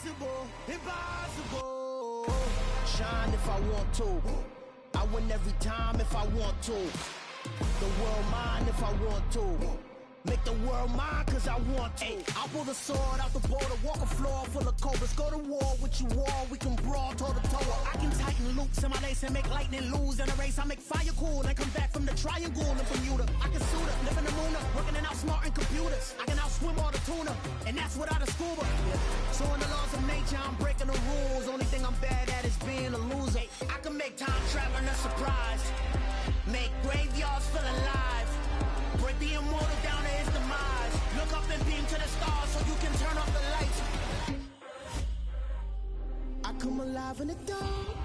impossible, impossible. Shine if I want to. I win every time if I want to. The world mine if I want to. Make the world mine cause I want to. I'll pull the sword out the border, walk a floor full of cobras. Go to war with you all, we can brawl toe to toe. I can tighten loops in my lace and make lightning lose in a race. I make fire cool and come back from the triangle in Bermuda. I can suit up, live in the moon up, working and outsmarting computers. I can outswim all the tuna, and that's without a scuba. So in the laws of nature, I'm breaking the rules. Only thing I'm bad at is being a loser. I can make time traveling a surprise, make graveyards feel alive, break the immortal down to his demise. Look up and beam to the stars so you can turn off the lights. I come alive in the dark,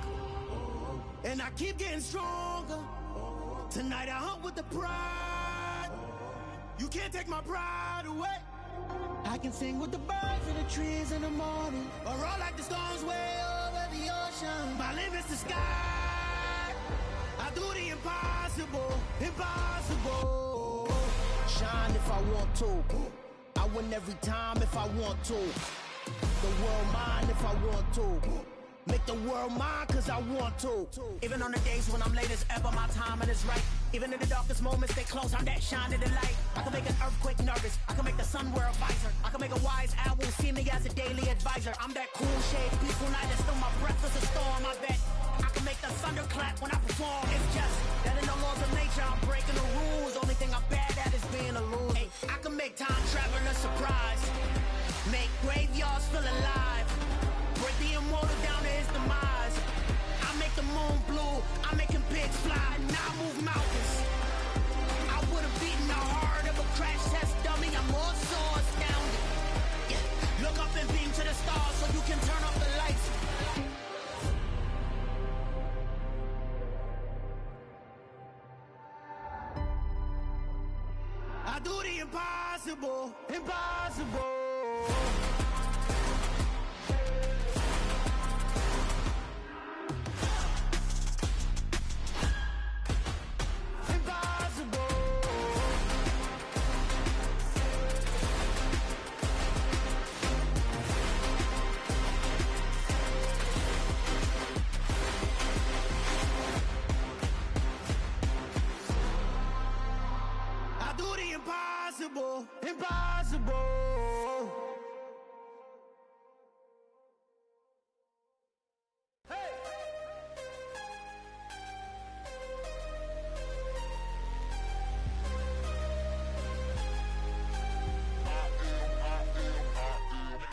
and I keep getting stronger. Tonight I hunt with the pride. You can't take my pride away. I can sing with the birds and the trees in the morning, or roll like the storms way over the ocean. My limit's the sky. I do the impossible, impossible. Shine if I want to. I win every time if I want to. The world mine if I want to. Make the world mine cause I want to. Even on the days when I'm late as ever, my timing is right. Even in the darkest moments, stay close, I'm that shining the light. I can make an earthquake nervous, I can make the sun wear a visor. I can make a wise owl see me as a daily advisor. I'm that cool shade, peaceful night, and still my breath is a storm. I bet I can make the thunder clap when I perform. It's just that in the laws of nature, I'm breaking the rules. Only thing I'm bad at is being a loser. I can make time traveling a surprise, make graveyards feel alive, break the immortal down to his demise. I make the moon blue, I'm making pigs fly, and I move mountains. I would've beaten the heart of a crash test dummy. I'm more so astounded. Yeah. Look up and beam to the stars so you can turn off the lights. I do the impossible, impossible. Impossible, impossible. Hey.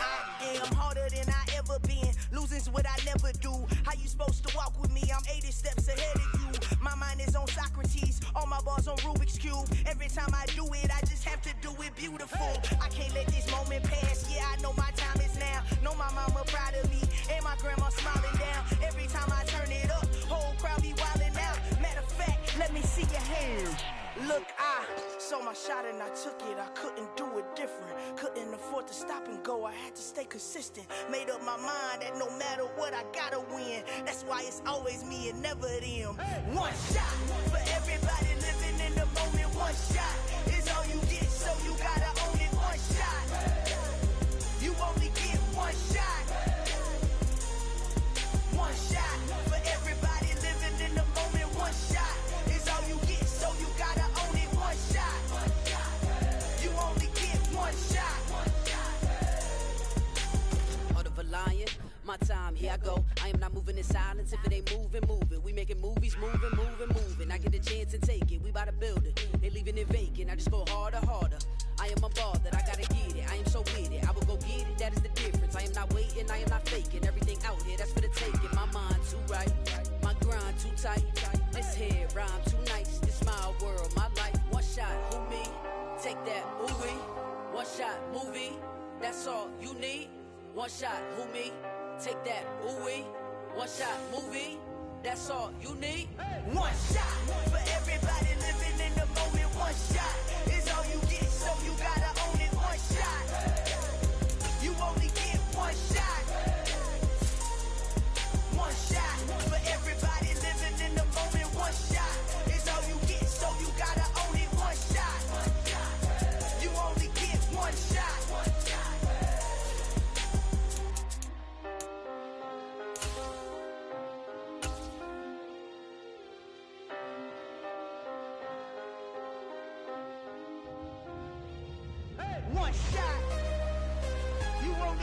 I am harder than I ever been. Losing's what I never do. How you supposed to walk with me? I'm 80 steps ahead of you. My mind is on Socrates, all my bars on Rubik's Cube. Every time I do it, I just have to do it beautiful. I can't let this moment pass, yeah, I know my time is now. Know my mama proud of me, and my grandma smiling down. Every time I turn it up, whole crowd be wildin' out. Matter of fact, let me see your hands. Look, I saw my shot and I took it. I couldn't do it different. Couldn't afford to stop and go. I had to stay consistent. Made up my mind that no matter what, I gotta win. That's why it's always me and never them. One shot for everybody living in the moment. One shot is all you get, so you gotta own it. One shot. You only get one shot. One shot for everybody living in the moment. One shot is all you get, so you gotta own it. One shot. You only get one shot. Heart of a lion, my time, here I go. I am not moving in silence. If it ain't moving, move it. We making movies, moving. I get a chance to take it. We bout to build it. They leaving it vacant. I just go harder. I am a ball that I gotta get it. I am so with it. I will go get it. That is the difference. I am not waiting. I am not faking. Everything out here, that's for the taking. My mind too right. My grind too tight. This head rhyme too nice. This my world, my life. One shot, who me? Take that, ooh-wee. One shot, movie. That's all you need. One shot, who me? Take that, ooh-wee. One shot, movie. That's all you need. One shot for everybody living in the moment. One shot is all you get, so you gotta own it. One shot. You only get one shot. One shot for everybody living in the moment. One shot is all you get, so you gotta own it. One shot. You only get one shot.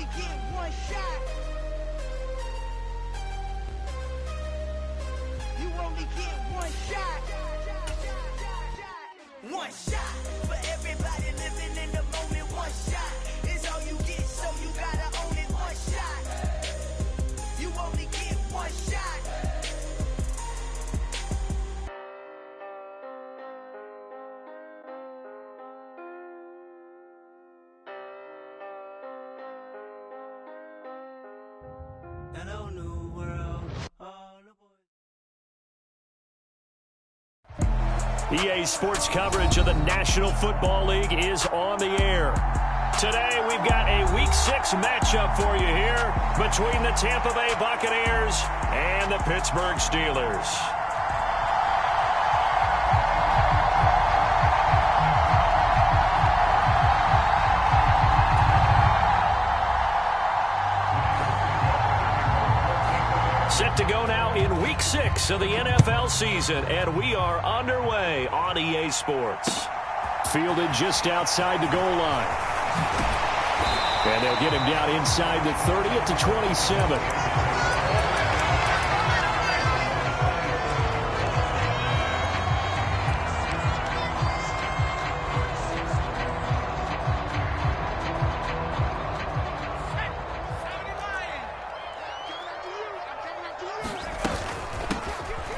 only get one shot. You only get one shot. One shot for everybody living in the moment. One shot is all you get, so you gotta own it. One shot. You only get one shot. Hello, new world. EA Sports coverage of the National Football League is on the air. Today, we've got a Week 6 matchup for you here between the Tampa Bay Buccaneers and the Pittsburgh Steelers. Set to go now in Week 6 of the NFL season, and we are underway on EA Sports. Fielded just outside the goal line. And they'll get him down inside the 30 at the 27.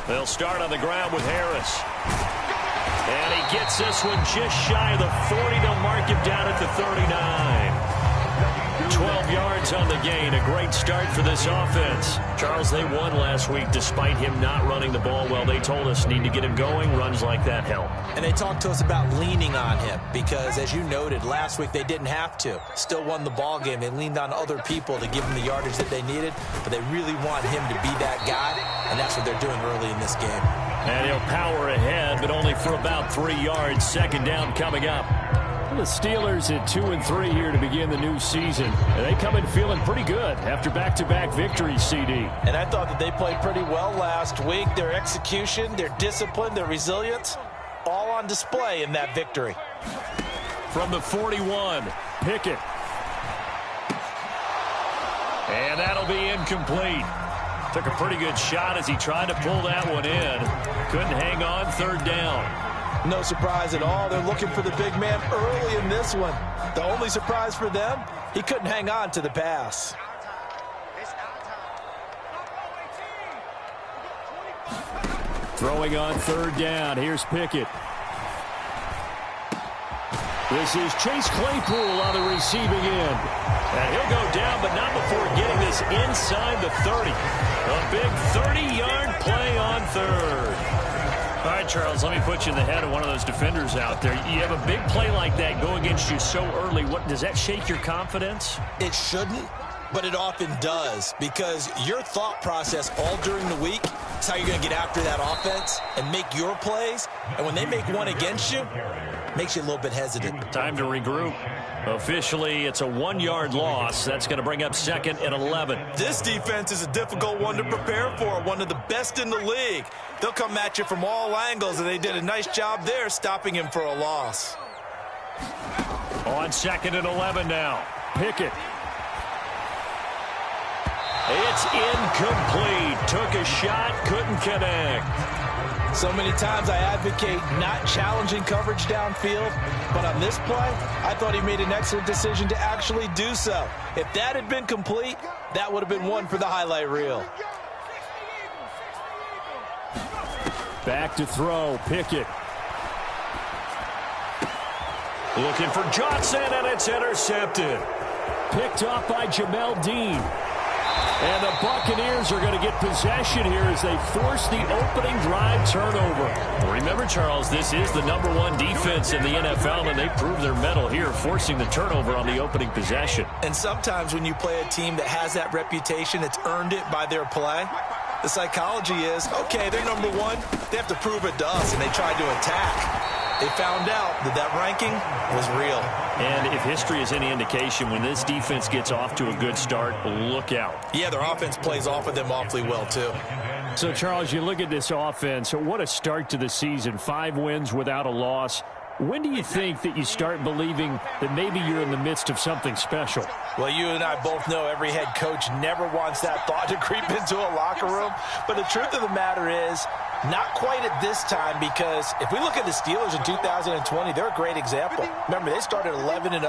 They'll start on the ground with Harris. And he gets this one just shy of the 40. They'll mark him down at the 39. 12 yards on the gain. A great start for this offense. Charles, they won last week despite him not running the ball well. They told us need to get him going. Runs like that help. And they talked to us about leaning on him because, as you noted, last week they didn't have to. Still won the ball game. They leaned on other people to give them the yardage that they needed, but they really want him to be that guy, and that's what they're doing early in this game. And he'll power ahead, but only for about 3 yards. Second down coming up. The Steelers at 2-3 here to begin the new season. And they come in feeling pretty good after back-to-back victories, CD. And I thought that they played pretty well last week. Their execution, their discipline, their resilience, all on display in that victory. From the 41, Pickett. And that'll be incomplete. Took a pretty good shot as he tried to pull that one in. Couldn't hang on, third down. No surprise at all. They're looking for the big man early in this one. The only surprise for them, he couldn't hang on to the pass. Throwing on third down. Here's Pickett. This is Chase Claypool on the receiving end. And he'll go down, but not before getting this inside the 30. A big 30-yard play on third. All right, Charles, let me put you in the head of one of those defenders out there. You have a big play like that go against you so early. What does that shake your confidence? It shouldn't, but it often does, because your thought process all during the week is how you're going to get after that offense and make your plays. And when they make one against you, it makes you a little bit hesitant. Time to regroup. Officially, it's a 1-yard loss. That's going to bring up second and 11. This defense is a difficult one to prepare for, one of the best in the league. They'll come at you from all angles, and they did a nice job there stopping him for a loss. On second and 11 now. Pickett. It's incomplete. Took a shot, couldn't connect. So many times I advocate not challenging coverage downfield, but on this play, I thought he made an excellent decision to actually do so. If that had been complete, that would have been one for the highlight reel. Back to throw, Pickett. Looking for Johnson, and it's intercepted. Picked off by Jamel Dean. And the Buccaneers are going to get possession here as they force the opening drive turnover. Remember, Charles, this is the #1 defense in the NFL, and they prove their mettle here, forcing the turnover on the opening possession. And sometimes when you play a team that has that reputation, that's earned it by their play, the psychology is, okay, they're #1. They have to prove it to us, and they tried to attack. They found out that that ranking was real. And if history is any indication, when this defense gets off to a good start, look out. Yeah, their offense plays off of them awfully well, too. So, Charles, you look at this offense, what a start to the season. 5 wins without a loss. When do you think that you start believing that maybe you're in the midst of something special? Well, you and I both know every head coach never wants that thought to creep into a locker room. But the truth of the matter is, not quite at this time, because if we look at the Steelers in 2020, they're a great example. Remember, they started 11-0,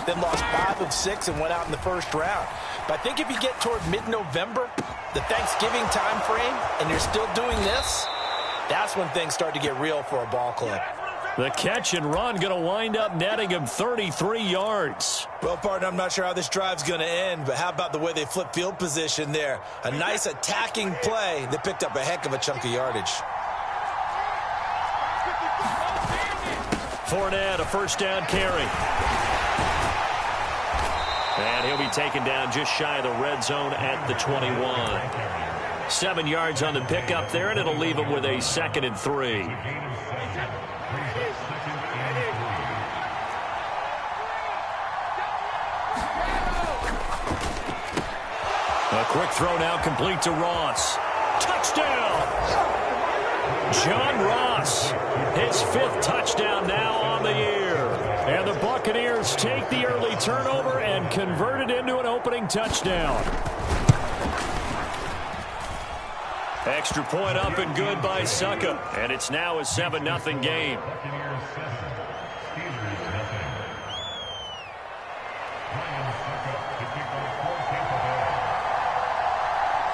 then lost 5 of 6 and went out in the first round. But I think if you get toward mid-November, the Thanksgiving time frame, and you're still doing this, that's when things start to get real for a ball club. The catch and run going to wind up netting him 33 yards. Well, partner, I'm not sure how this drive's going to end, but how about the way they flip field position there? A nice attacking play that picked up a heck of a chunk of yardage. Fournette, a first down carry. And he'll be taken down just shy of the red zone at the 21. 7 yards on the pickup there, and it'll leave him with a 2nd and 3. A quick throw now complete to Ross. Touchdown! John Ross, his 5th touchdown now on the year. And the Buccaneers take the early turnover and convert it into an opening touchdown. Extra point up and good by Suckup. And it's now a 7-0 game.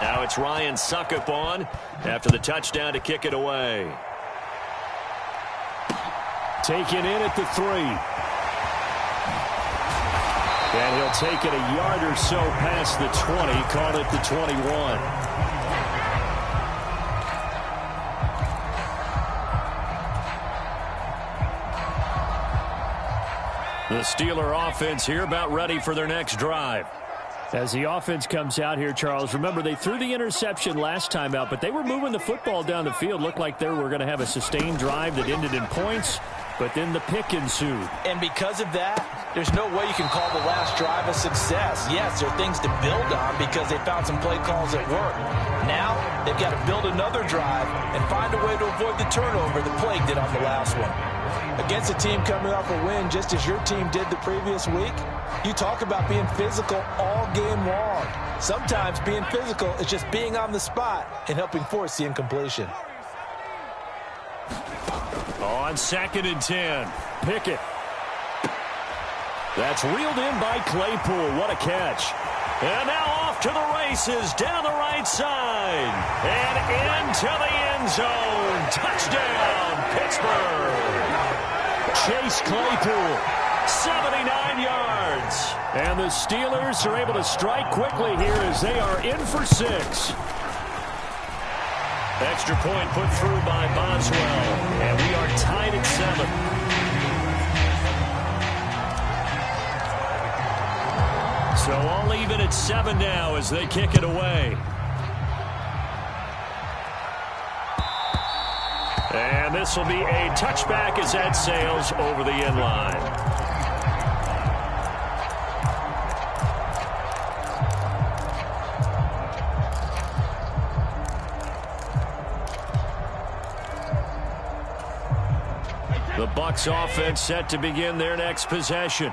Now it's Ryan Suckup on after the touchdown to kick it away. Taken in at the 3. And he'll take it a yard or so past the 20, call it the 21. The Steeler offense here about ready for their next drive. As the offense comes out here, Charles, remember they threw the interception last time out, but they were moving the football down the field. Looked like they were going to have a sustained drive that ended in points, but then the pick ensued. And because of that, there's no way you can call the last drive a success. Yes, there are things to build on because they found some play calls that work. Now, they've got to build another drive and find a way to avoid the turnover the Plague did on the last one. Against a team coming off a win just as your team did the previous week, you talk about being physical all game long. Sometimes being physical is just being on the spot and helping force the incompletion. On 2nd and 10, Pickett. That's reeled in by Claypool. What a catch. And now off to the races down the right side. And into the end zone. Touchdown, Pittsburgh. Chase Claypool, 79 yards. And the Steelers are able to strike quickly here as they are in for 6. Extra point put through by Boswell. And we are tied at 7. So all even at 7 now as they kick it away. And this will be a touchback as that sails over the end line. The Bucs offense set to begin their next possession.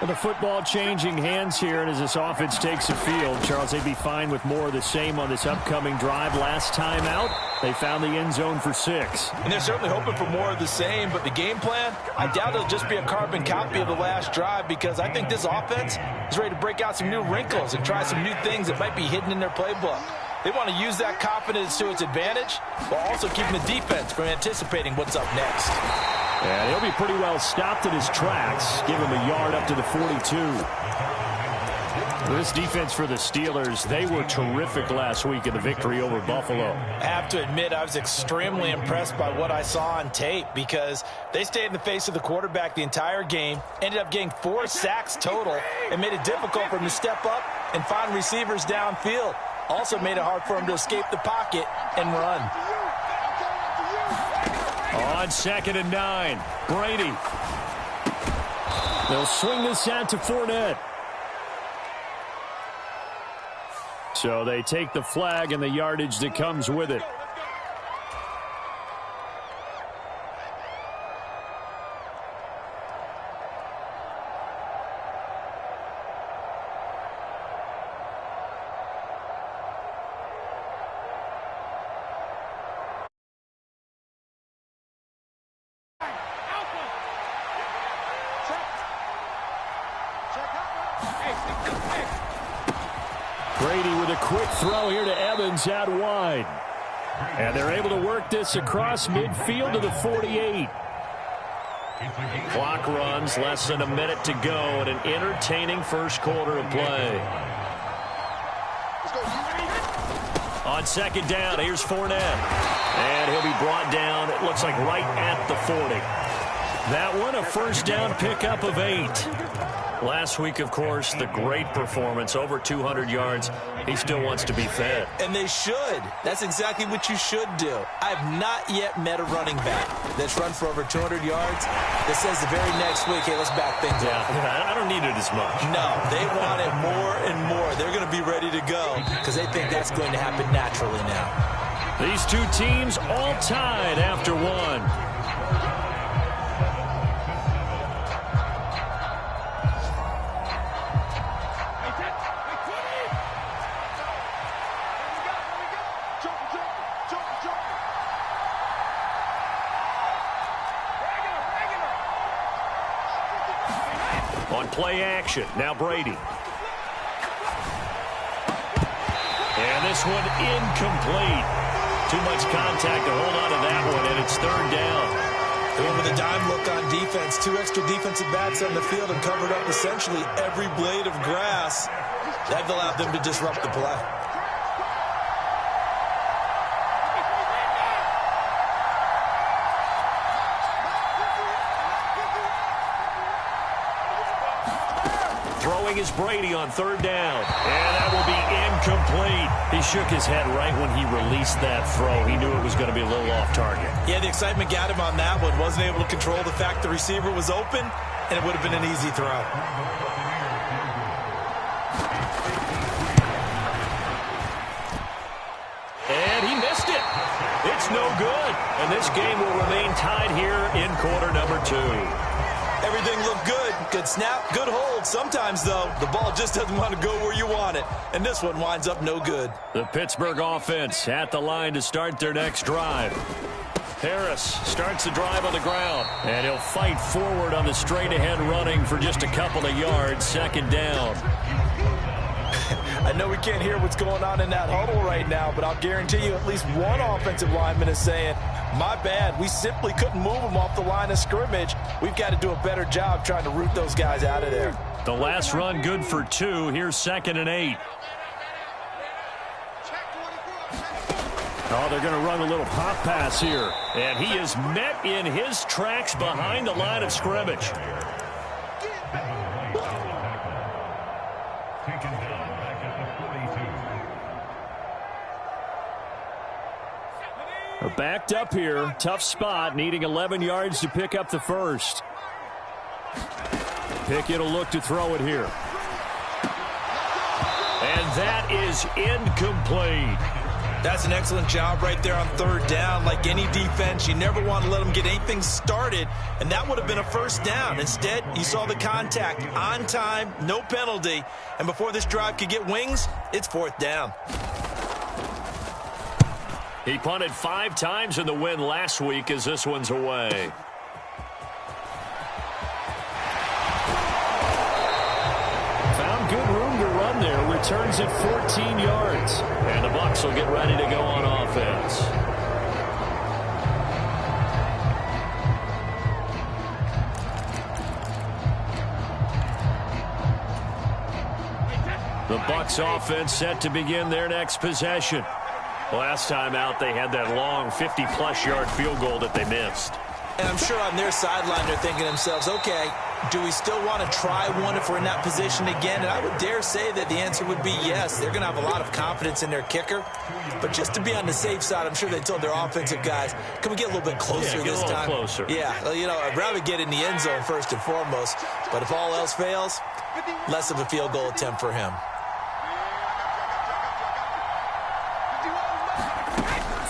And the football changing hands here, and as this offense takes the field, Charles, they'd be fine with more of the same on this upcoming drive. Last time out, they found the end zone for 6. And they're certainly hoping for more of the same, but the game plan, I doubt it'll just be a carbon copy of the last drive because I think this offense is ready to break out some new wrinkles and try some new things that might be hidden in their playbook. They want to use that confidence to its advantage while also keeping the defense from anticipating what's up next. And he'll be pretty well stopped in his tracks. Give him a yard up to the 42. This defense for the Steelers, they were terrific last week in the victory over Buffalo. I have to admit, I was extremely impressed by what I saw on tape because they stayed in the face of the quarterback the entire game, ended up getting 4 sacks total, and made it difficult for him to step up and find receivers downfield. Also made it hard for him to escape the pocket and run. On 2nd and 9, Brady. They'll swing this out to Fournette. So they take the flag and the yardage that comes with it. Brady with a quick throw here to Evans out wide. And they're able to work this across midfield to the 48. Clock runs, less than a minute to go in an entertaining first quarter of play. On second down, here's Fournette. And he'll be brought down, it looks like right at the 40. That one, a first down pickup of 8. Last week, of course, the great performance, over 200 yards. He still wants to be fed. And they should. That's exactly what you should do. I have not yet met a running back that's run for over 200 yards that says the very next week, hey, let's back things up. Yeah, I don't need it as much. No, they want it more and more. They're going to be ready to go because they think that's going to happen naturally now. These two teams all tied after one. On play action, now Brady. And this one incomplete. Too much contact to hold on to that one, and it's third down. They went with a dime look on defense. 2 extra defensive backs on the field and covered up essentially every blade of grass. That allowed them to disrupt the play. Throwing is Brady on third down. And that will be incomplete. He shook his head right when he released that throw. He knew it was going to be a little off target. Yeah, the excitement got him on that one. Wasn't able to control the fact the receiver was open, and it would have been an easy throw. And he missed it. It's no good. And this game will remain tied here in quarter number 2. Everything looked good. Good snap, good hold. Sometimes, though, the ball just doesn't want to go where you want it. And this one winds up no good. The Pittsburgh offense at the line to start their next drive. Harris starts the drive on the ground. And he'll fight forward on the straight-ahead running for just a couple of yards. Second down. I know we can't hear what's going on in that huddle right now, but I'll guarantee you at least one offensive lineman is saying, my bad, we simply couldn't move them off the line of scrimmage. We've got to do a better job trying to root those guys out of there. The last run good for 2. Here's 2nd and 8. Oh, they're going to run a little pop pass here. And he is met in his tracks behind the line of scrimmage. Backed up here. Tough spot. Needing 11 yards to pick up the first. Pickett will look to throw it here. And that is incomplete. That's an excellent job right there on third down. Like any defense, you never want to let them get anything started, and that would have been a first down. Instead, you saw the contact on time, no penalty, and before this drive could get wings, it's fourth down. He punted 5 times in the win last week as this one's away. Found good room to run there. Returns it 14 yards. And the Bucs will get ready to go on offense. The Bucs offense set to begin their next possession. Last time out, they had that long 50-plus yard field goal that they missed. And I'm sure on their sideline they're thinking to themselves, okay, do we still want to try one if we're in that position again? And I would dare say that the answer would be yes. They're going to have a lot of confidence in their kicker. But just to be on the safe side, I'm sure they told their offensive guys, can we get a little bit closer this time? Closer. Yeah, you know, I'd rather get in the end zone first and foremost. But if all else fails, less of a field goal attempt for him.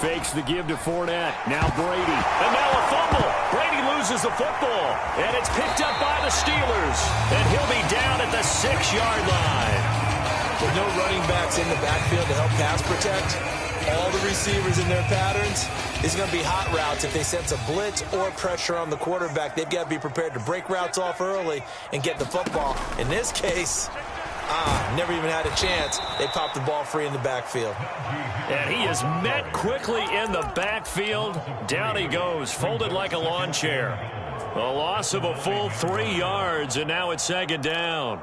Fakes the give to Fournette. Now Brady. And now a fumble. Brady loses the football. And it's picked up by the Steelers. And he'll be down at the 6-yard line. With no running backs in the backfield to help pass protect, all the receivers in their patterns, it's going to be hot routes. If they sense a blitz or pressure on the quarterback, they've got to be prepared to break routes off early and get the football. In this case, Never even had a chance. They popped the ball free in the backfield. And he is met quickly in the backfield. Down he goes, folded like a lawn chair. A loss of a full 3 yards, and now it's second down.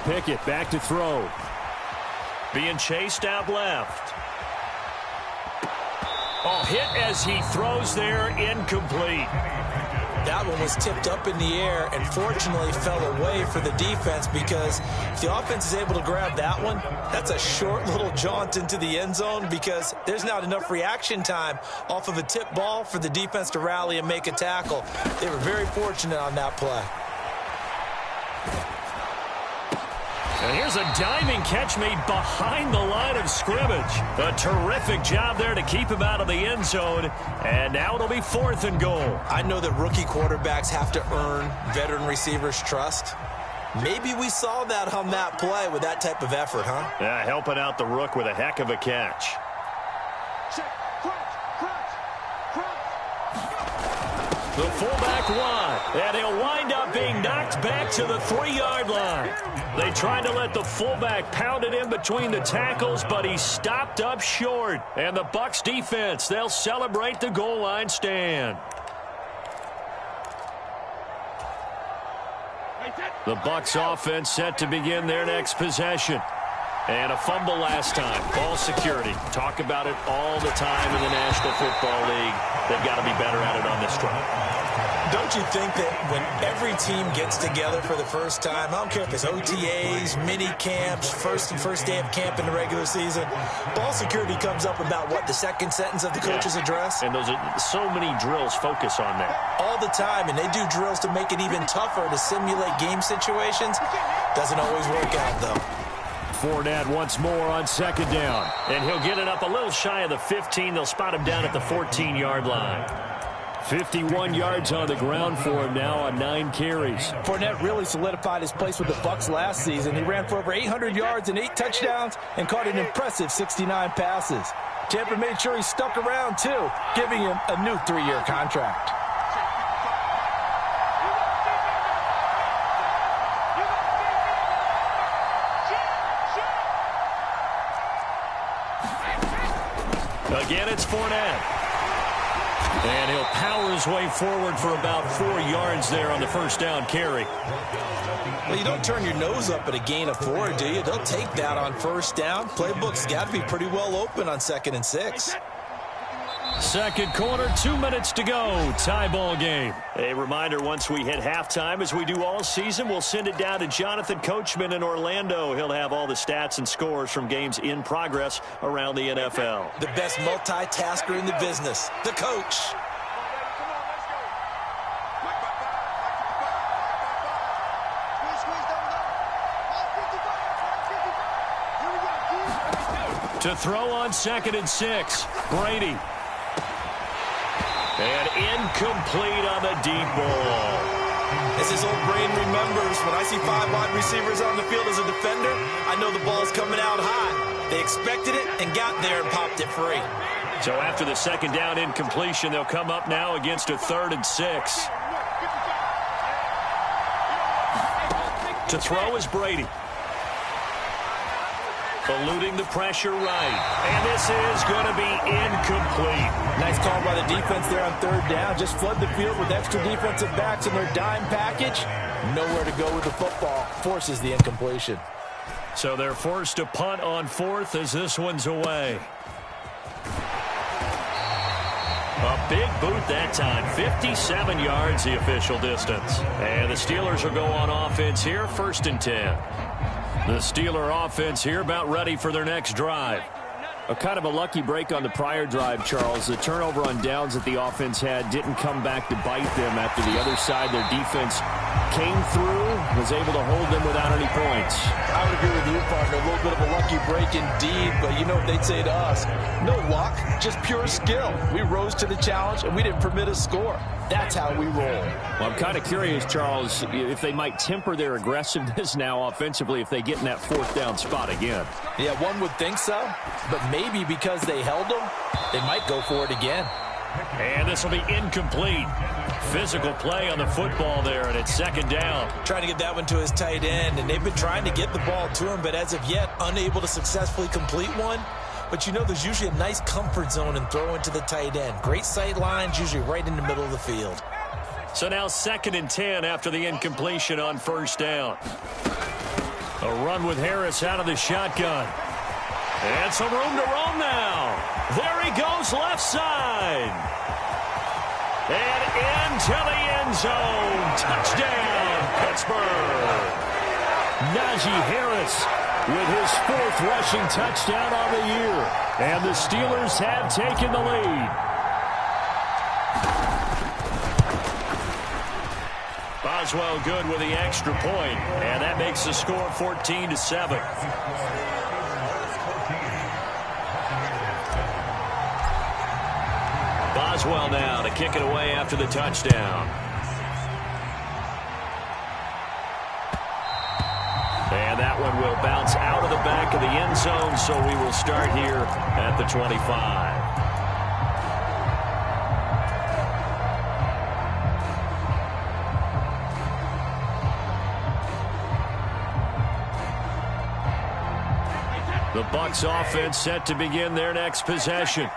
Pickett back to throw. Being chased out left. Oh, hit as he throws there, incomplete. That one was tipped up in the air and fortunately fell away for the defense, because if the offense is able to grab that one, that's a short little jaunt into the end zone, because there's not enough reaction time off of a tip ball for the defense to rally and make a tackle. They were very fortunate on that play. And here's a diving catch made behind the line of scrimmage. A terrific job there to keep him out of the end zone. And now it'll be 4th and goal. I know that rookie quarterbacks have to earn veteran receivers' trust. Maybe we saw that on that play with that type of effort, huh? Yeah, helping out the rook with a heck of a catch. The fullback won, and he'll wind up being knocked back to the 3-yard line. They tried to let the fullback pound it in between the tackles, but he stopped up short. And the Bucs defense, they'll celebrate the goal line stand. The Bucs offense set to begin their next possession. And a fumble last time. Ball security. Talk about it all the time in the National Football League. They've got to be better at it on this drive. Don't you think that when every team gets together for the first time, I don't care if it's OTAs, mini camps, first day of camp in the regular season, ball security comes up about, what, the second sentence of the coach's address? And those are so many drills focus on that. All the time, and they do drills to make it even tougher to simulate game situations. Doesn't always work out, though. Fournette once more on second down. And he'll get it up a little shy of the 15. They'll spot him down at the 14-yard line. 51 yards on the ground for him now on 9 carries. Fournette really solidified his place with the Bucs last season. He ran for over 800 yards and 8 touchdowns and caught an impressive 69 passes. Tampa made sure he stuck around, too, giving him a new 3-year contract. Again, it's Fournette. And he'll power his way forward for about 4 yards there on the first down carry. Well, you don't turn your nose up at a gain of 4, do you? They'll take that on first down. Playbook's got to be pretty well open on 2nd and 6. Second quarter, 2 minutes to go. Tie ball game. A reminder, once we hit halftime, as we do all season, we'll send it down to Jonathan Coachman in Orlando. He'll have all the stats and scores from games in progress around the NFL. The best multitasker in the business, the coach. To throw on 2nd and 6, Brady. And incomplete on the deep ball. As his old brain remembers, when I see 5 wide receivers on the field as a defender, I know the ball's coming out high. They expected it and got there and popped it free. So after the second down incompletion, they'll come up now against a 3rd and 6. To throw is Brady. Eluding the pressure right. And this is going to be incomplete. Nice call by the defense there on 3rd down. Just flood the field with extra defensive backs in their dime package. Nowhere to go with the football. Forces the incompletion. So they're forced to punt on 4th as this one's away. A big boot that time. 57 yards the official distance. And the Steelers will go on offense here, 1st and 10. The Steeler offense here about ready for their next drive. A kind of a lucky break on the prior drive, Charles. The turnover on downs that the offense had didn't come back to bite them after the other side. Their defense came through, was able to hold them without any points. I would agree with you, partner. A little bit of a lucky break indeed, but you know what they'd say to us? No luck, just pure skill. We rose to the challenge, and we didn't permit a score. That's how we roll. Well, I'm kind of curious, Charles, if they might temper their aggressiveness now offensively if they get in that fourth down spot again. Yeah, one would think so, but maybe because they held them, they might go for it again. And this will be incomplete. Physical play on the football there, and it's second down. Trying to get that one to his tight end, and they've been trying to get the ball to him, but as of yet, unable to successfully complete one. But you know there's usually a nice comfort zone in throwing to the tight end. Great sight lines, usually right in the middle of the field. So now 2nd and 10 after the incompletion on first down. A run with Harris out of the shotgun. And some room to roam now. There he goes left side. And into the end zone. Touchdown, Pittsburgh. Najee Harris with his 4th rushing touchdown on the year. And the Steelers have taken the lead. Boswell good with the extra point, and that makes the score 14-7. Boswell now to kick it away after the touchdown. And that one will bounce out of the back of the end zone, so we will start here at the 25. The Bucs offense set to begin their next possession.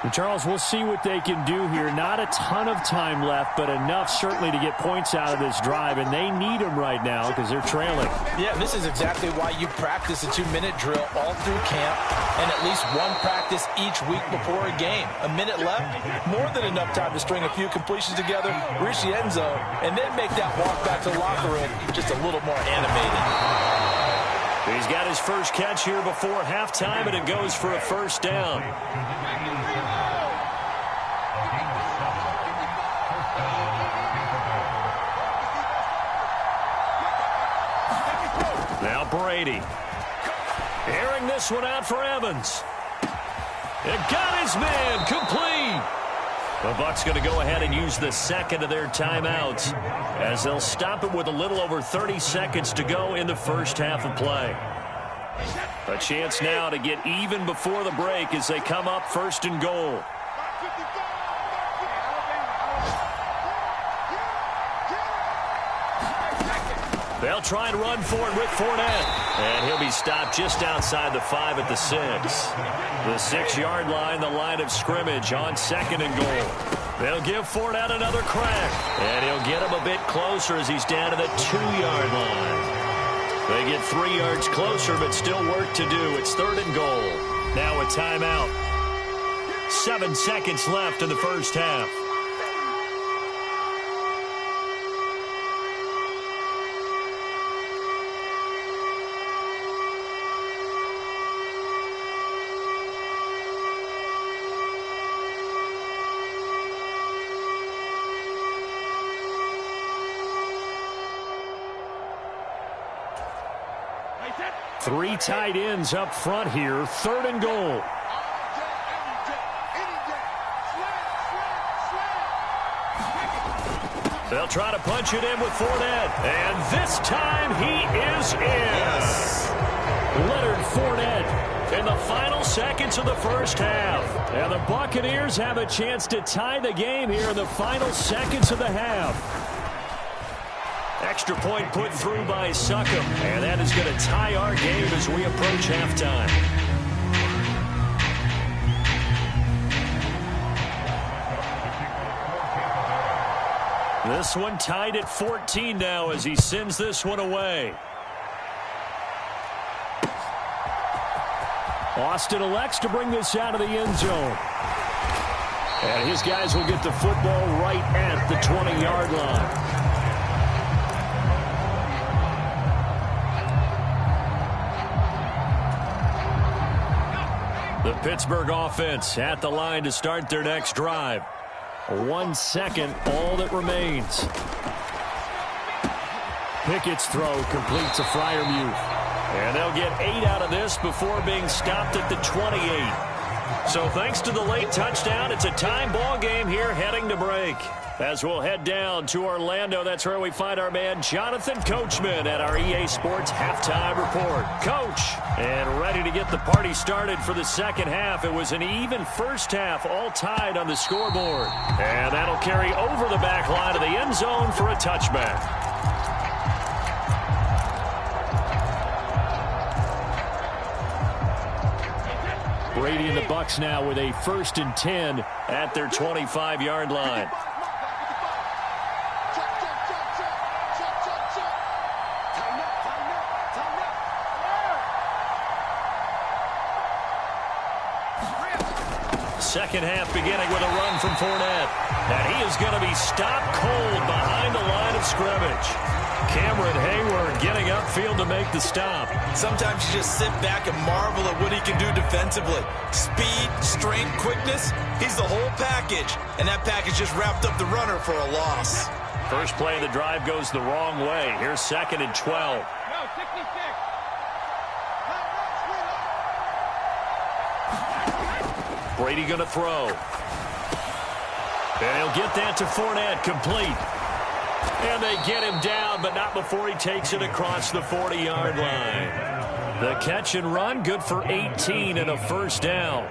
And Charles, we'll see what they can do here. Not a ton of time left, but enough certainly to get points out of this drive, and they need them right now because they're trailing. Yeah, this is exactly why you practice a 2-minute drill all through camp and at least one practice each week before a game. A minute left, more than enough time to string a few completions together, reach the end zone, and then make that walk back to the locker room just a little more animated. He's got his first catch here before halftime, and it goes for a first down. Now Brady. Airing this one out for Evans. It got his man complete. The Bucs going to go ahead and use the second of their timeouts as they'll stop it with a little over 30 seconds to go in the first half of play. A chance now to get even before the break as they come up 1st and goal. They'll try and run for it with Fournette. And he'll be stopped just outside the 5 at the 6. The 6-yard line, the line of scrimmage on 2nd and goal. They'll give Fournette another crack. And he'll get him a bit closer as he's down to the 2-yard line. They get 3 yards closer, but still work to do. It's 3rd and goal. Now a timeout. 7 seconds left in the first half. Three tight ends up front here. 3rd and goal. They'll try to punch it in with Fournette. And this time he is in. Yes. Leonard Fournette in the final seconds of the first half. And the Buccaneers have a chance to tie the game here in the final seconds of the half. Extra point put through by Succop, and that is going to tie our game as we approach halftime. This one tied at 14 now as he sends this one away. Austin elects to bring this out of the end zone. And his guys will get the football right at the 20-yard line. The Pittsburgh offense at the line to start their next drive. 1 second, all that remains. Pickett's throw complete to Freiermuth. And they'll get 8 out of this before being stopped at the 28. So thanks to the late touchdown, it's a time ball game here heading to break. As we'll head down to Orlando, that's where we find our man Jonathan Coachman at our EA Sports Halftime Report. Coach, and ready to get the party started for the second half. It was an even first half, all tied on the scoreboard. And that'll carry over the back line of the end zone for a touchback. Brady and the Bucs now with a 1st and 10 at their 25-yard line. Second half beginning with a run from Fournette. And he is going to be stopped cold behind the line of scrimmage. Cameron Hayward getting upfield to make the stop. Sometimes you just sit back and marvel at what he can do defensively. Speed, strength, quickness, he's the whole package. And that package just wrapped up the runner for a loss. First play of the drive goes the wrong way. Here's 2nd and 12. Brady going to throw. And he'll get that to Fournette, complete. And they get him down, but not before he takes it across the 40-yard line. The catch and run, good for 18 and a first down.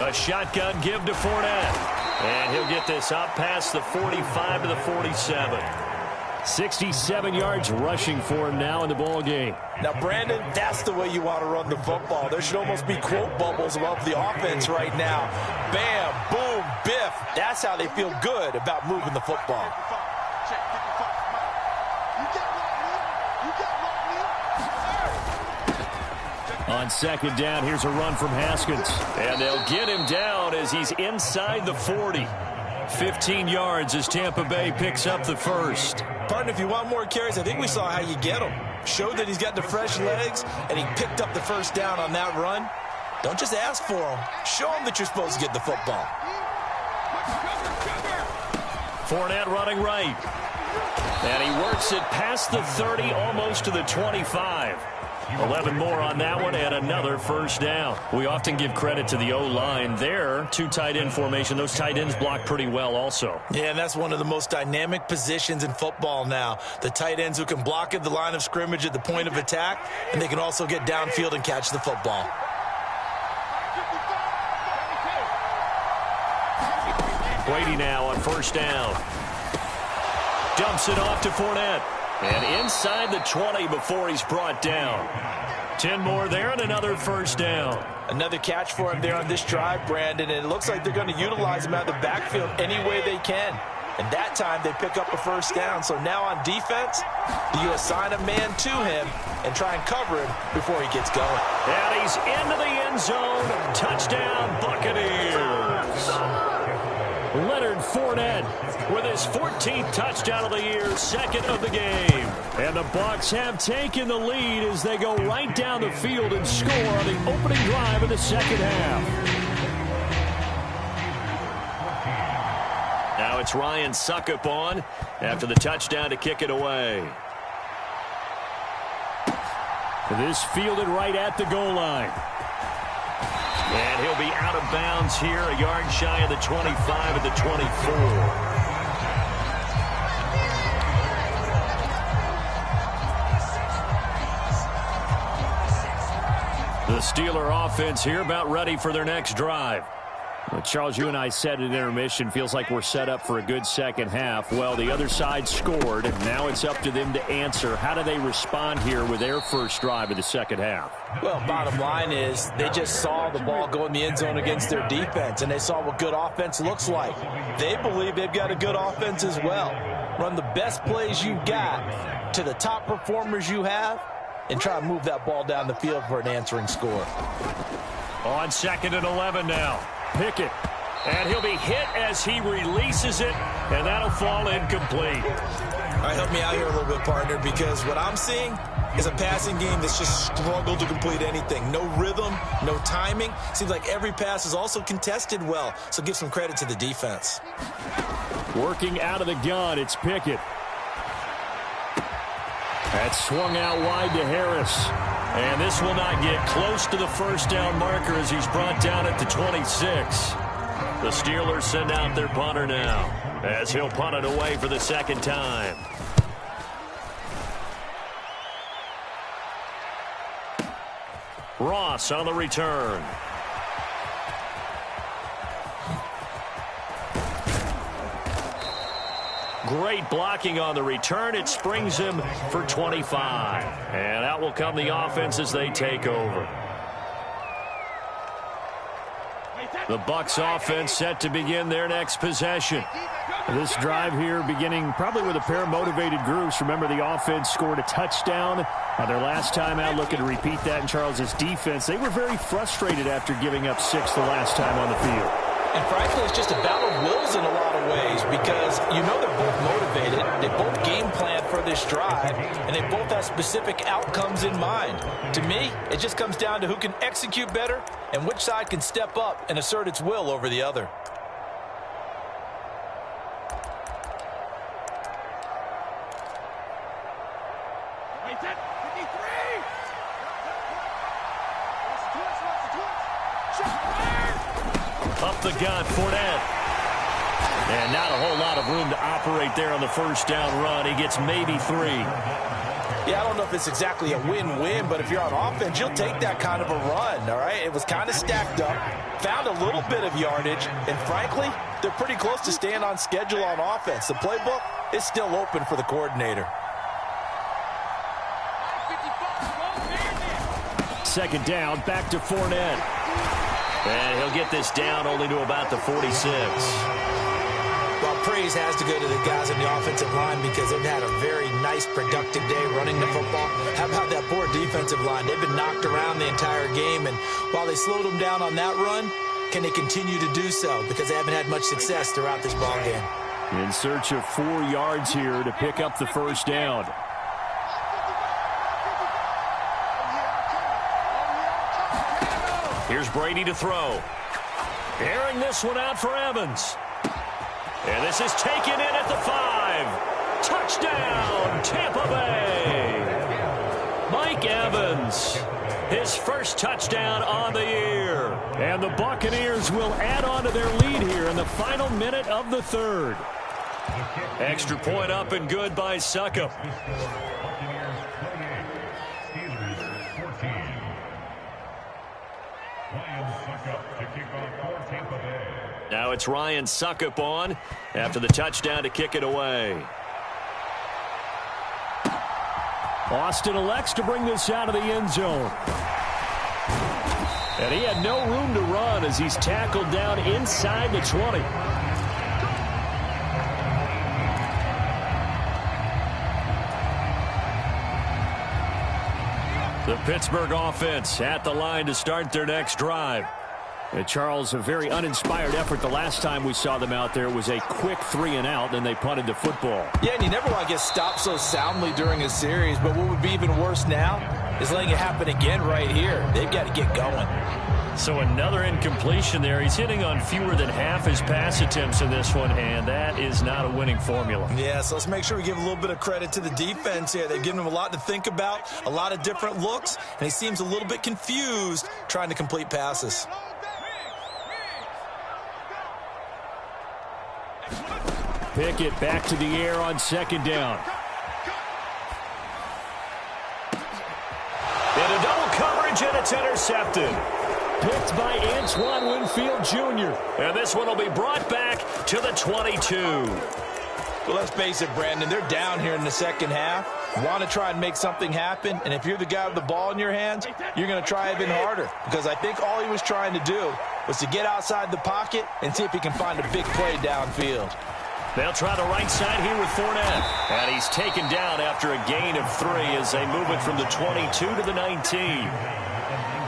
A shotgun give to Fournette. And he'll get this up past the 45 to the 47. 67 yards rushing for him now in the ball game. Now, Brandon, that's the way you want to run the football. There should almost be quote bubbles above the offense right now. Bam, boom, biff. That's how they feel good about moving the football. On 2nd down, here's a run from Haskins. And they'll get him down as he's inside the 40. 15 yards as Tampa Bay picks up the first. Partner, if you want more carries, I think we saw how you get them. Showed that he's got the fresh legs, and he picked up the first down on that run. Don't just ask for them. Show them that you're supposed to get the football. Fournette running right. And he works it past the 30, almost to the 25. 11 more on that one and another first down. We often give credit to the O-line there. 2 tight end formation. Those tight ends block pretty well also. Yeah, and that's one of the most dynamic positions in football now. The tight ends who can block at the line of scrimmage at the point of attack, and they can also get downfield and catch the football. Brady now on first down. Dumps it off to Fournette. And inside the 20 before he's brought down. 10 more there and another first down. Another catch for him there on this drive, Brandon, and it looks like they're going to utilize him out of the backfield any way they can. And that time they pick up a first down. So now on defense, you assign a man to him and try and cover him before he gets going. And he's into the end zone. Touchdown, Buccaneers. Leonard Fournette with his 14th touchdown of the year, 2nd of the game. And the Bucs have taken the lead as they go right down the field and score on the opening drive of the second half. Now it's Ryan Suckup on after the touchdown to kick it away. This fielded right at the goal line. And he'll be out of bounds here, a yard shy of the 25 at the 24. The Steeler offense here about ready for their next drive. Well, Charles, you and I said at intermission, feels like we're set up for a good second half. Well, the other side scored, and now it's up to them to answer. How do they respond here with their first drive of the second half? Well, bottom line is they just saw the ball go in the end zone against their defense, and they saw what good offense looks like. They believe they've got a good offense as well. Run the best plays you've got to the top performers you have, and try to move that ball down the field for an answering score. On 2nd and 11 now. Pickett, and he'll be hit as he releases it, and that'll fall incomplete. All right, help me out here a little bit, partner, because what I'm seeing is a passing game that's just struggled to complete anything. No rhythm, no timing. Seems like every pass is also contested well, so give some credit to the defense. Working out of the gun, it's Pickett. That swung out wide to Harris. And this will not get close to the first down marker as he's brought down at the 26. The Steelers send out their punter now as he'll punt it away for the second time. Ross on the return. Great blocking on the return. It springs him for 25. And out will come the offense as they take over. The Bucs offense set to begin their next possession. This drive here beginning probably with a pair of motivated groups. Remember, the offense scored a touchdown their last time out. Looking to repeat that in Charles's defense. They were very frustrated after giving up 6 the last time on the field. And frankly, it's just a battle of wills in a lot of ways because you know they're both motivated. They both game plan for this drive, and they both have specific outcomes in mind. To me, it just comes down to who can execute better and which side can step up and assert its will over the other. Up the gut, Fournette. And not a whole lot of room to operate there on the first down run. He gets maybe 3. Yeah, I don't know if it's exactly a win-win, but if you're on offense, you'll take that kind of a run, all right? It was kind of stacked up, found a little bit of yardage, and frankly, they're pretty close to staying on schedule on offense. The playbook is still open for the coordinator. Second down, back to Fournette. And he'll get this down only to about the 46. Well, praise has to go to the guys on the offensive line because they've had a very nice, productive day running the football. How about that poor defensive line? They've been knocked around the entire game, and while they slowed them down on that run, can they continue to do so? Because they haven't had much success throughout this ball game. In search of 4 yards here to pick up the first down. Here's Brady to throw. Airing this one out for Evans. And this is taken in at the 5. Touchdown, Tampa Bay. Mike Evans, his first touchdown on the year. And the Buccaneers will add on to their lead here in the final minute of the 3rd. Extra point up and good by Succop. Now it's Ryan Succop on after the touchdown to kick it away. Austin elects to bring this out of the end zone. And he had no room to run as he's tackled down inside the 20. The Pittsburgh offense at the line to start their next drive. And Charles, a very uninspired effort the last time we saw them out there. It was a quick 3 and out, then they punted the football. Yeah, and you never want to get stopped so soundly during a series, but what would be even worse now is letting it happen again right here. They've got to get going. So another incompletion there. He's hitting on fewer than half his pass attempts in this one, and that is not a winning formula. Yeah, so let's make sure we give a little bit of credit to the defense here. They've given him a lot to think about, a lot of different looks, and he seems a little bit confused trying to complete passes. Pickett back to the air on second down. Into double coverage, and it's intercepted. Picked by Antoine Winfield Jr. And this one will be brought back to the 22. Well, let's face it, Brandon, they're down here in the second half. Want to try and make something happen, and if you're the guy with the ball in your hands, you're going to try even harder, because I think all he was trying to do was to get outside the pocket and see if he can find a big play downfield. They'll try the right side here with Fournette. And he's taken down after a gain of 3 as they move it from the 22 to the 19.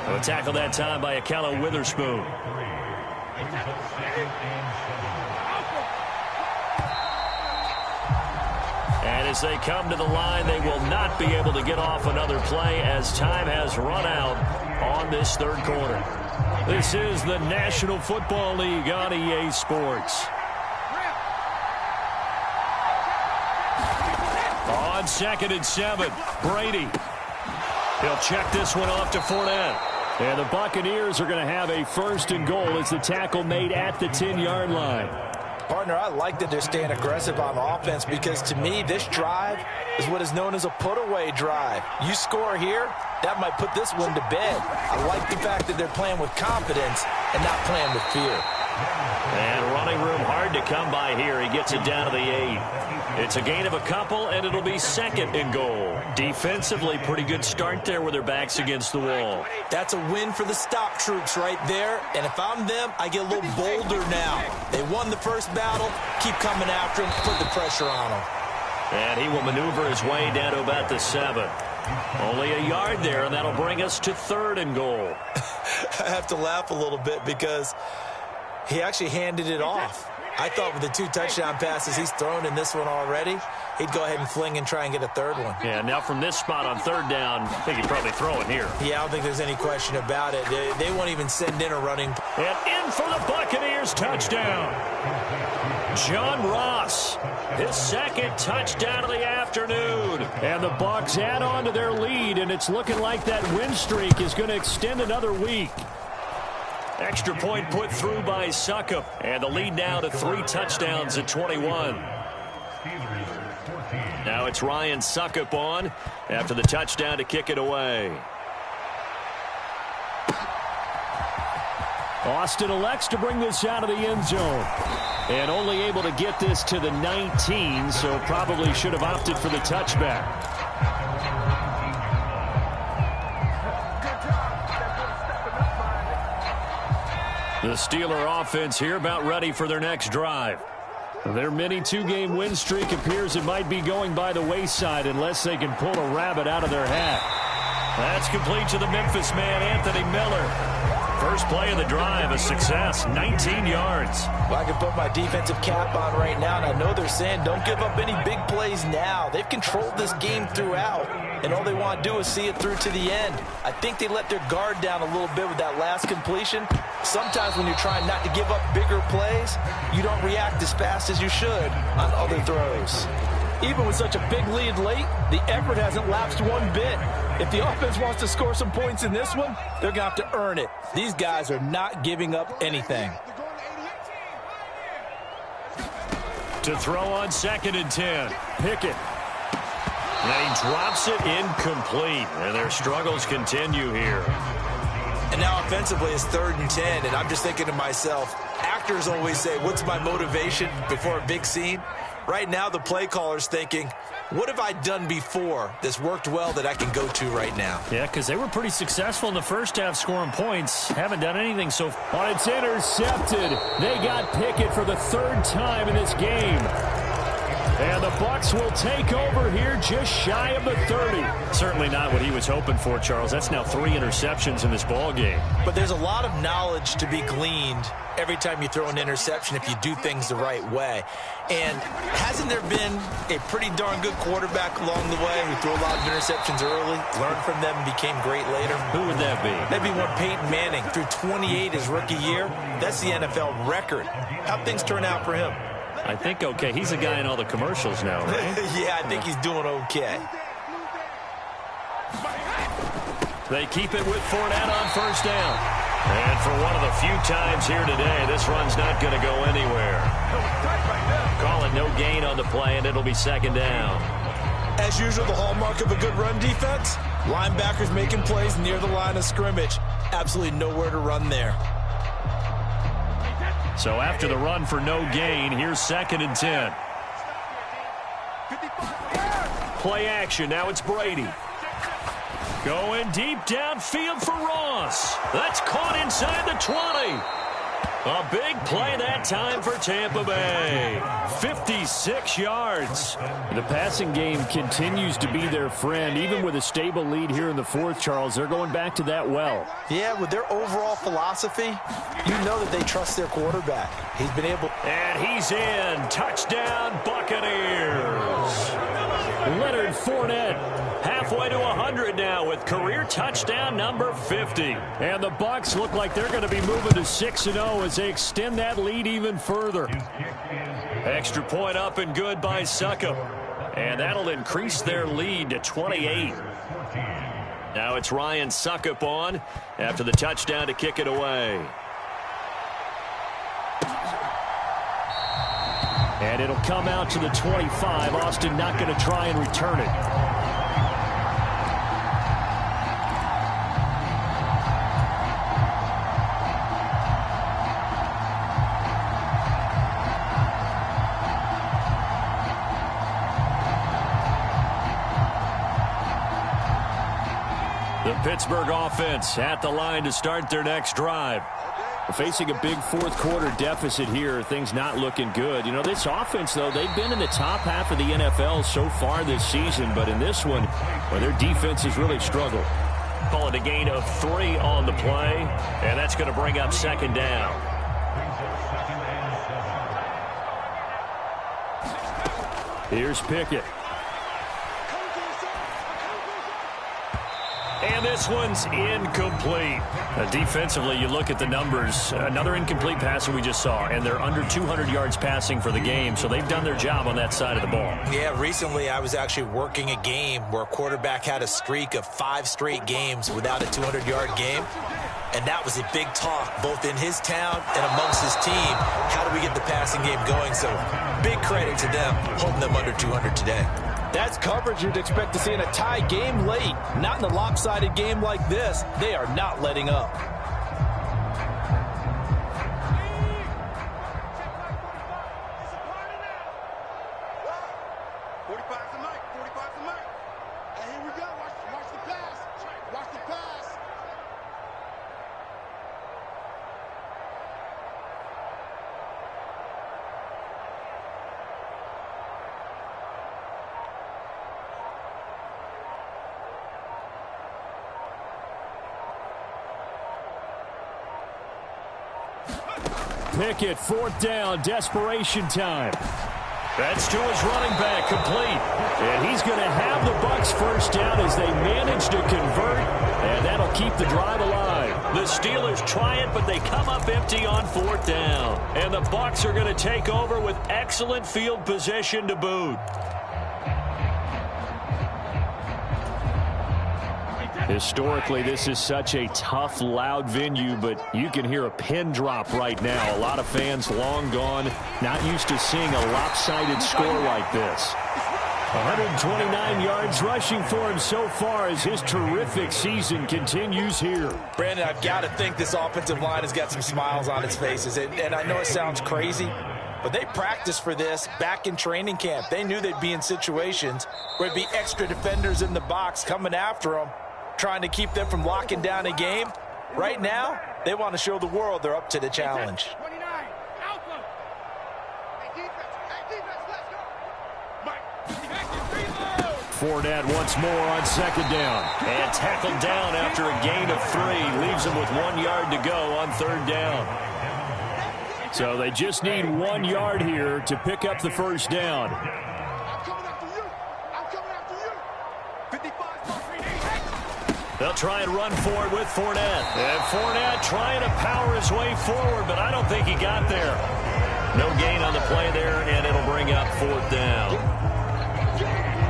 A tackle that time by Akello Witherspoon. And as they come to the line, they will not be able to get off another play as time has run out on this 3rd quarter. This is the National Football League on EA Sports. On on 2nd and 7. Brady. He'll check this one off to Fournette. And the Buccaneers are going to have a 1st and goal as the tackle made at the 10-yard line. Partner, I like that they're staying aggressive on offense because, to me, this drive is what is known as a put-away drive. You score here, that might put this one to bed. I like the fact that they're playing with confidence and not playing with fear. And running room hard to come by here. He gets it down to the 8. It's a gain of a couple, and it'll be 2nd and goal. Defensively, pretty good start there with their backs against the wall. That's a win for the stop troops right there. And if I'm them, I get a little bolder now. They won the first battle. Keep coming after him. Put the pressure on him. And he will maneuver his way down to about the 7. Only a yard there, and that'll bring us to 3rd and goal. I have to laugh a little bit because he actually handed it off. I thought with the 2 touchdown passes he's thrown in this one already, he'd go ahead and fling and try and get a 3rd one. Yeah, now from this spot on 3rd down, I think he'd probably throw it here. Yeah, I don't think there's any question about it. They won't even send in a running. And in for the Buccaneers touchdown. John Ross, his 2nd touchdown of the afternoon. And the Bucs add on to their lead, and it's looking like that win streak is going to extend another week. Extra point put through by Succop. And the lead now to 3 touchdowns at 21. Now it's Ryan Succop on after the touchdown to kick it away. Austin elects to bring this out of the end zone. And only able to get this to the 19, so probably should have opted for the touchback. The Steeler offense here about ready for their next drive. Their mini 2-game win streak appears it might be going by the wayside unless they can pull a rabbit out of their hat. That's complete to the Memphis man, Anthony Miller. First play of the drive, a success, 19 yards. Well, I can put my defensive cap on right now, and I know they're saying don't give up any big plays now. They've controlled this game throughout, and all they want to do is see it through to the end. I think they let their guard down a little bit with that last completion. Sometimes when you're trying not to give up bigger plays, you don't react as fast as you should on other throws. Even with such a big lead late, the effort hasn't lapsed one bit. If the offense wants to score some points in this one, they're going to have to earn it. These guys are not giving up anything. To throw on 2nd and 10. Pickett. And he drops it incomplete. And their struggles continue here. And now offensively it's 3rd and 10. And I'm just thinking to myself, actors always say, what's my motivation before a big scene? Right now the play caller's thinking, what have I done before that's worked well that I can go to right now? Yeah, because they were pretty successful in the first half scoring points. Haven't done anything so far. It's intercepted. They got Pickett for the 3rd time in this game. And the Bucs will take over here just shy of the 30. Certainly not what he was hoping for, Charles. That's now 3 interceptions in this ball game. But there's a lot of knowledge to be gleaned every time you throw an interception if you do things the right way. And hasn't there been a pretty darn good quarterback along the way who threw a lot of interceptions early, learned from them, and became great later? Who would that be? That'd be one Peyton Manning. Threw 28 his rookie year. That's the NFL record. How'd things turn out for him? I think okay. He's a guy in all the commercials now, right? Yeah, I think he's doing okay. They keep it with Fournette on 1st down. And for one of the few times here today, this run's not going to go anywhere. Call it no gain on the play, and it'll be 2nd down. As usual, the hallmark of a good run defense, linebackers making plays near the line of scrimmage. Absolutely nowhere to run there. So after the run for no gain, here's 2nd and 10. Play action. Now it's Brady. Going deep downfield for Ross. That's caught inside the 20. A big play that time for Tampa Bay. 56 yards. The passing game continues to be their friend. Even with a stable lead here in the 4th, Charles, they're going back to that well. Yeah, with their overall philosophy, you know that they trust their quarterback. He's been able. And he's in. Touchdown, Buccaneers. Leonard Fournette halfway to 100 now with career touchdown number 50. And the Bucs look like they're going to be moving to 6-0 as they extend that lead even further. Extra point up and good by Succop. And that'll increase their lead to 28. Now it's Ryan Suckup on after the touchdown to kick it away. And it'll come out to the 25. Austin not going to try and return it. The Pittsburgh offense at the line to start their next drive. Facing a big fourth-quarter deficit here, things not looking good. You know, this offense, though, they've been in the top half of the NFL so far this season, but in this one, well, their defense has really struggled. Call it a gain of 3 on the play, and that's going to bring up second down. Here's Pickett. And this one's incomplete. Defensively, you look at the numbers. Another incomplete pass that we just saw, and they're under 200 yards passing for the game, so they've done their job on that side of the ball. Yeah, recently I was actually working a game where a quarterback had a streak of 5 straight games without a 200-yard game, and that was a big talk both in his town and amongst his team. How do we get the passing game going? So big credit to them, holding them under 200 today. That's coverage you'd expect to see in a tie game late. Not in a lopsided game like this. They are not letting up. Pickett, fourth down, desperation time. That's to his running back, complete. And he's going to have the Bucs first down as they manage to convert, and that'll keep the drive alive. The Steelers try it, but they come up empty on fourth down. And the Bucs are going to take over with excellent field position to boot. Historically, this is such a tough, loud venue, but you can hear a pin drop right now. A lot of fans long gone, not used to seeing a lopsided score like this. 129 yards rushing for him so far as his terrific season continues here. Brandon, I've got to think this offensive line has got some smiles on its faces. And I know it sounds crazy, but they practiced for this back in training camp. They knew they'd be in situations where it'd be extra defenders in the box coming after them, trying to keep them from locking down a game. Right now, they want to show the world they're up to the challenge. Fournette once more on second down. And tackled down after a gain of 3. Leaves him with 1 yard to go on third down. So they just need 1 yard here to pick up the first down. They'll try and run for it with Fournette. And Fournette trying to power his way forward, but I don't think he got there. No gain on the play there, and it'll bring up fourth down.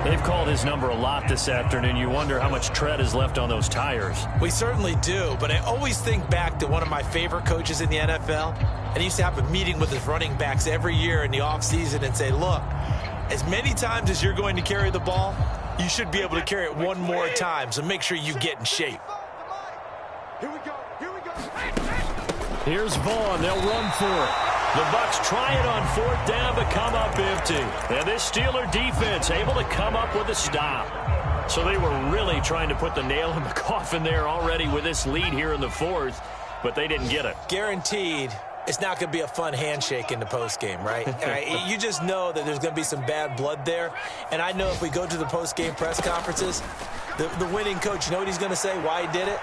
They've called his number a lot this afternoon. You wonder how much tread is left on those tires. We certainly do, but I always think back to one of my favorite coaches in the NFL, and he used to have a meeting with his running backs every year in the offseason and say, look, as many times as you're going to carry the ball, you should be able to carry it one more time, so make sure you get in shape. Here we go. Here's Vaughn. They'll run for it. The Bucs try it on fourth down, but come up empty. And this Steeler defense able to come up with a stop. So they were really trying to put the nail in the coffin there already with this lead here in the fourth, but they didn't get it. Guaranteed it's not going to be a fun handshake in the postgame, right? You just know that there's going to be some bad blood there. And I know if we go to the postgame press conferences, the winning coach, you know what he's going to say, why he did it?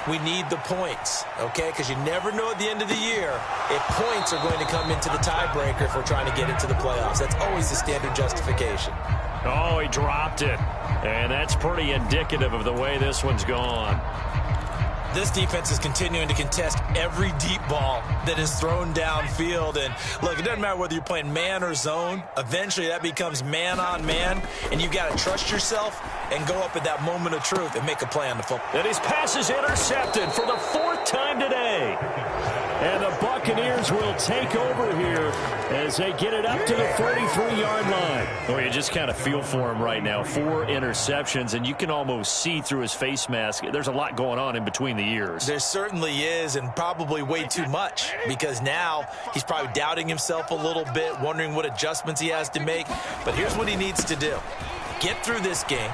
We need the points, okay? Because you never know at the end of the year if points are going to come into the tiebreaker if we're trying to get into the playoffs. That's always the standard justification. Oh, he dropped it. And that's pretty indicative of the way this one's gone. this defense is continuing to contest every deep ball that is thrown downfield. And look, it doesn't matter whether you're playing man or zone. Eventually that becomes man on man, and you've got to trust yourself and go up at that moment of truth and make a play on the football. And his pass is intercepted for the 4th time today. And the Buccaneers will take over here as they get it up to the 43-yard line. Well, you just kind of feel for him right now. 4 interceptions, and you can almost see through his face mask. There's a lot going on in between the ears. There certainly is, and probably way too much, because now he's probably doubting himself a little bit, wondering what adjustments he has to make. But here's what he needs to do. Get through this game,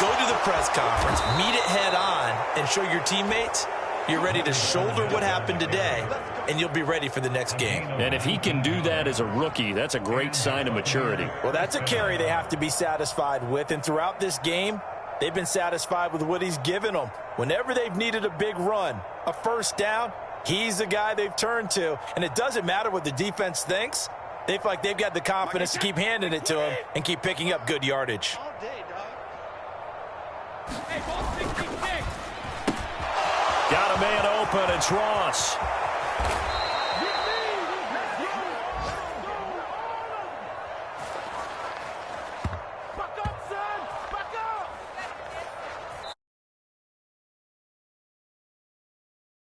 go to the press conference, meet it head on, and show your teammates you're ready to shoulder what happened today, and you'll be ready for the next game. And if he can do that as a rookie, that's a great sign of maturity. Well, that's a carry they have to be satisfied with, and throughout this game, they've been satisfied with what he's given them. Whenever they've needed a big run, a first down, he's the guy they've turned to, and it doesn't matter what the defense thinks. They feel like they've got the confidence to keep handing it to him and keep picking up good yardage. Got a man open. It's Ross.